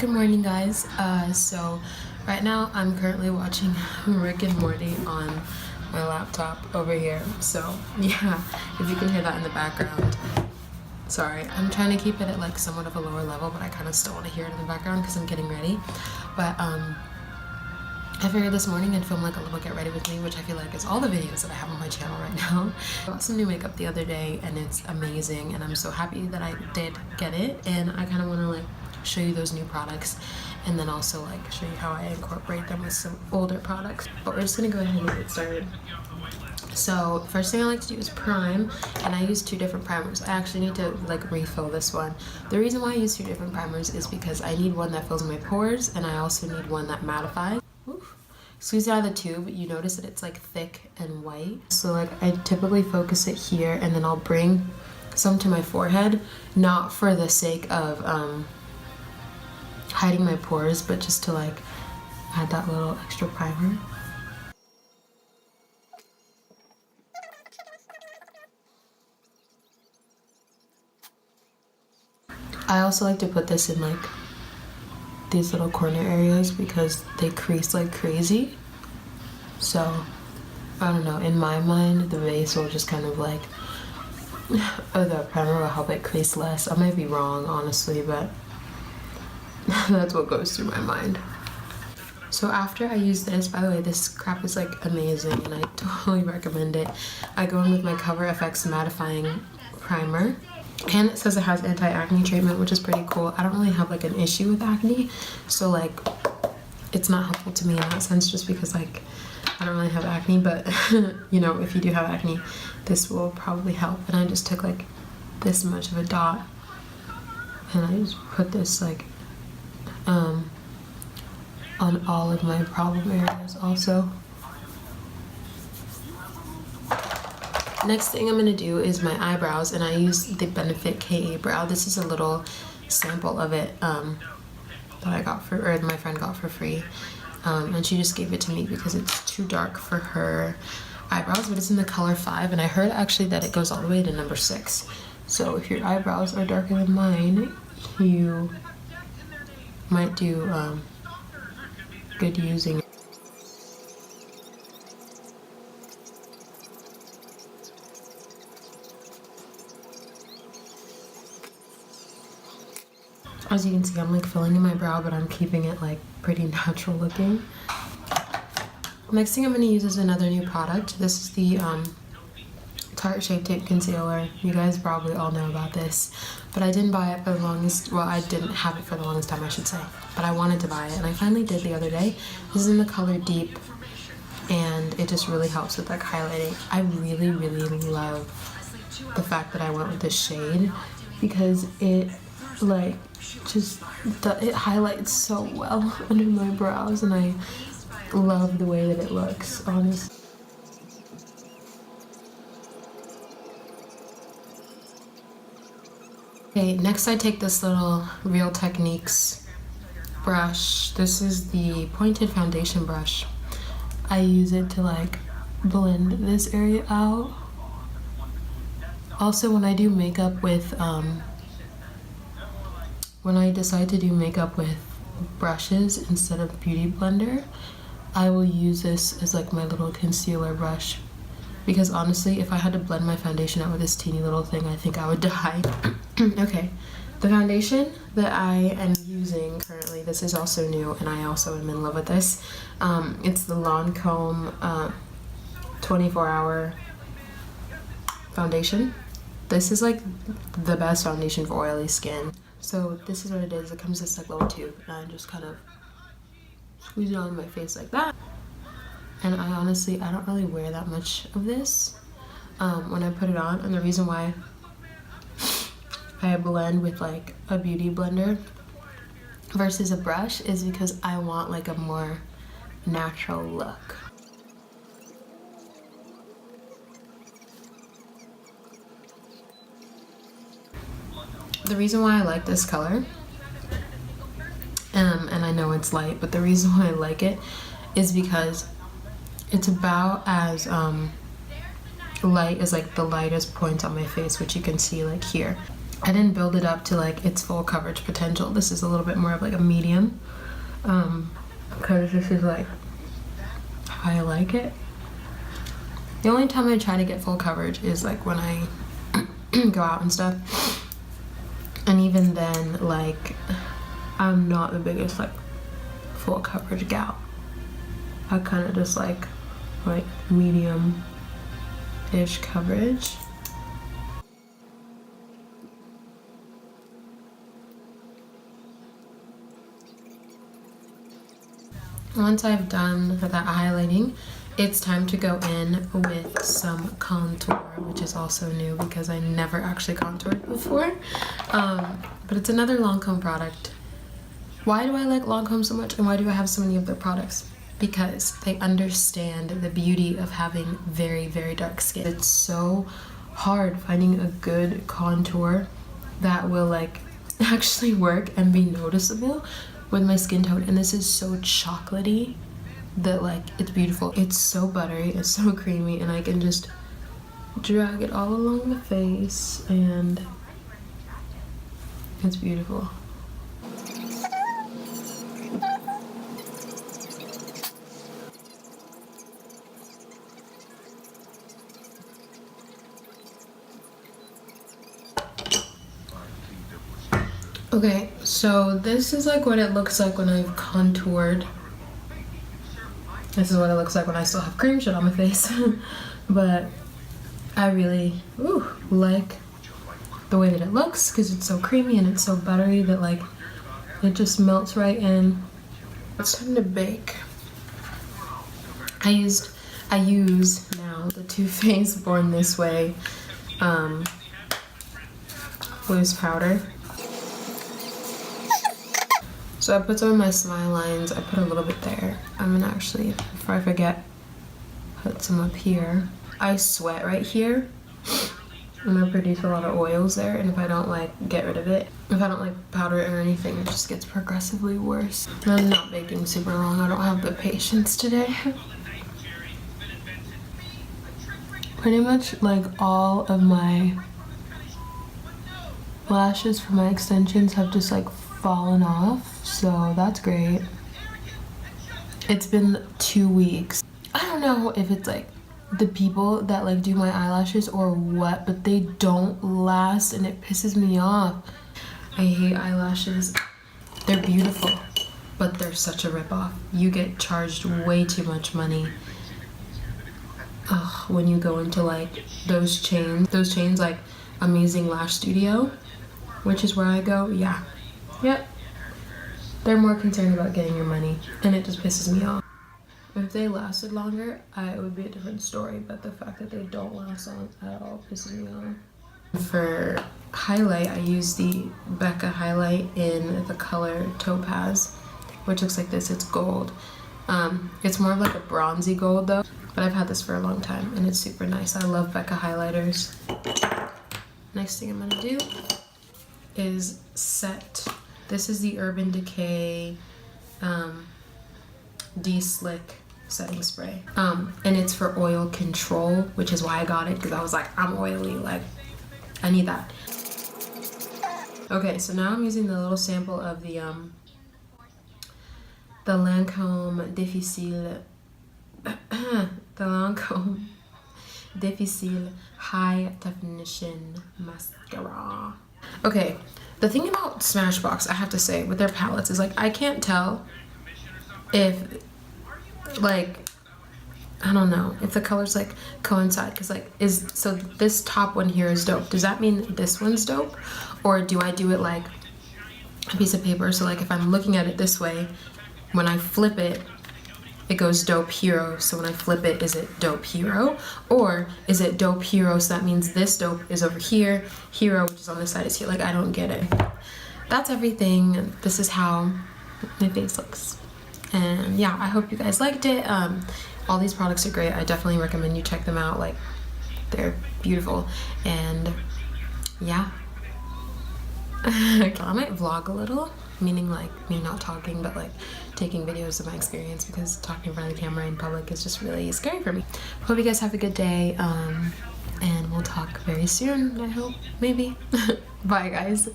Good morning, guys. So right now I'm currently watching Rick and Morty on my laptop over here. So yeah, if you can hear that in the background, sorry. I'm trying to keep it at like somewhat of a lower level, but I kind of still want to hear it in the background because I'm getting ready. But I figured this morning I'd film like a little get ready with me, which I feel like is all the videos that I have on my channel right now. I got some new makeup the other day and it's amazing, and I'm so happy that I did get it, and I kind of want to like show you those new products and then also like show you how I incorporate them with some older products. But we're just gonna go ahead and get started. So first thing I like to do is prime, and I use two different primers. I actually need to like refill this one. The reason why I use two different primers is because I need one that fills my pores and I also need one that mattifies. Oof. Squeeze it out of the tube, you notice that it's like thick and white. So like I typically focus it here and then I'll bring some to my forehead, not for the sake of hiding my pores, but just to like add that little extra primer. I also like to put this in like these little corner areas because they crease like crazy. So I don't know, in my mind the base will just kind of like, or the primer will help it crease less. I might be wrong honestly, but that's what goes through my mind. So after I use this, by the way, this crap is like amazing and I totally recommend it. I go in with my Cover FX mattifying primer, and it says it has anti-acne treatment, which is pretty cool. I don't really have like an issue with acne, so like it's not helpful to me in that sense, just because like I don't really have acne, but you know, if you do have acne, this will probably help. And I just took like this much of a dot and I just put this like on all of my problem areas also. Next thing I'm gonna do is my eyebrows, and I use the Benefit KA Brow. This is a little sample of it that I got for, or my friend got for free. And she just gave it to me because it's too dark for her eyebrows, but it's in the color 5, and I heard actually that it goes all the way to number 6. So if your eyebrows are darker than mine, you might do good using it. As you can see, I'm like filling in my brow, but I'm keeping it like pretty natural looking. Next thing I'm going to use is another new product. This is the Tarte Shape Tape Concealer. You guys probably all know about this, but I didn't buy it for the longest, well, I didn't have it for the longest time, I should say, but I wanted to buy it, and I finally did the other day. This is in the color Deep, and it just really helps with like highlighting. I really, really love the fact that I went with this shade because it like just it highlights so well under my brows, and I love the way that it looks, honestly. Okay, next I take this little Real Techniques brush. This is the pointed foundation brush. I use it to like blend this area out. Also, when I do makeup with when I decide to do makeup with brushes instead of Beauty Blender, I will use this as like my little concealer brush, because honestly, if I had to blend my foundation out with this teeny little thing, I think I would die. Okay, the foundation that I am using currently, this is also new and I also am in love with this. It's the Lancome 24-hour foundation. This is like the best foundation for oily skin. So this is what it is. It comes in this like little tube, and I just kind of squeeze it on my face like that. And I honestly, I don't really wear that much of this when I put it on, and the reason why I blend with like a beauty blender versus a brush is because I want like a more natural look. The reason why I like this color, and I know it's light, but the reason why I like it is because it's about as light as like the lightest point on my face, which you can see like here. I didn't build it up to like its full coverage potential. This is a little bit more of like a medium, because this is like how I like it. The only time I try to get full coverage is like when I go out and stuff, and even then, like, I'm not the biggest like full coverage gal. I kind of just like medium-ish coverage. Once I've done that highlighting, it's time to go in with some contour, which is also new because I never actually contoured before. But it's another Lancome product. Why do I like Lancome so much, and why do I have so many of their products? Because they understand the beauty of having very, very dark skin. It's so hard finding a good contour that will like actually work and be noticeable with my skin tone, and this is so chocolatey that like it's beautiful. It's so buttery, it's so creamy, and I can just drag it all along the face and it's beautiful. Okay, so this is like what it looks like when I've contoured. This is what it looks like when I still have cream shit on my face. But I really like the way that it looks because it's so creamy and it's so buttery that like it just melts right in. It's time to bake. I use now the Too Faced Born This Way loose powder. So I put some of my smile lines, I put a little bit there. I'm gonna actually, before I forget, put some up here. I sweat right here, and I produce a lot of oils there, and if I don't like get rid of it, if I don't like powder it or anything, it just gets progressively worse. I'm not baking super long, I don't have the patience today. Pretty much like all of my lashes for my extensions have just like fallen off, so that's great. It's been 2 weeks. I don't know if it's like the people that like do my eyelashes or what, but they don't last and it pisses me off. I hate eyelashes. They're beautiful, but they're such a ripoff. You get charged way too much money when you go into like those chains like Amazing Lash Studio, which is where I go. Yep. They're more concerned about getting your money, and it just pisses me off. If they lasted longer, it would be a different story, but the fact that they don't last on at all pisses me off. For highlight, I use the Becca highlight in the color Topaz, which looks like this. It's gold. It's more of like a bronzy gold though, but I've had this for a long time, and it's super nice. I love Becca highlighters. Next thing I'm gonna do is set. This is the Urban Decay De-Slick setting spray. And it's for oil control, which is why I got it, because I was like, I'm oily, like, I need that. Okay, so now I'm using the little sample of the Lancome Difficile, the Lancome Difficile High Definition Mascara. Okay, the thing about Smashbox, I have to say, with their palettes is like, I can't tell if, like, I don't know, if the colors like coincide, because like, so this top one here is dope. Does that mean this one's dope? Or do I do it like a piece of paper? So like if I'm looking at it this way, when I flip it, it goes Dope Hero. So when I flip it, is it Dope Hero? Or is it Dope Hero, so that means this dope is over here, Hero, which is on this side, is here. Like, I don't get it. That's everything. This is how my face looks. And yeah, I hope you guys liked it. All these products are great. I definitely recommend you check them out. Like, they're beautiful. And yeah. I might vlog a little, meaning like me not talking, but like taking videos of my experience, because talking in front of the camera in public is just really scary for me. Hope you guys have a good day. and we'll talk very soon, I hope, maybe. Bye guys.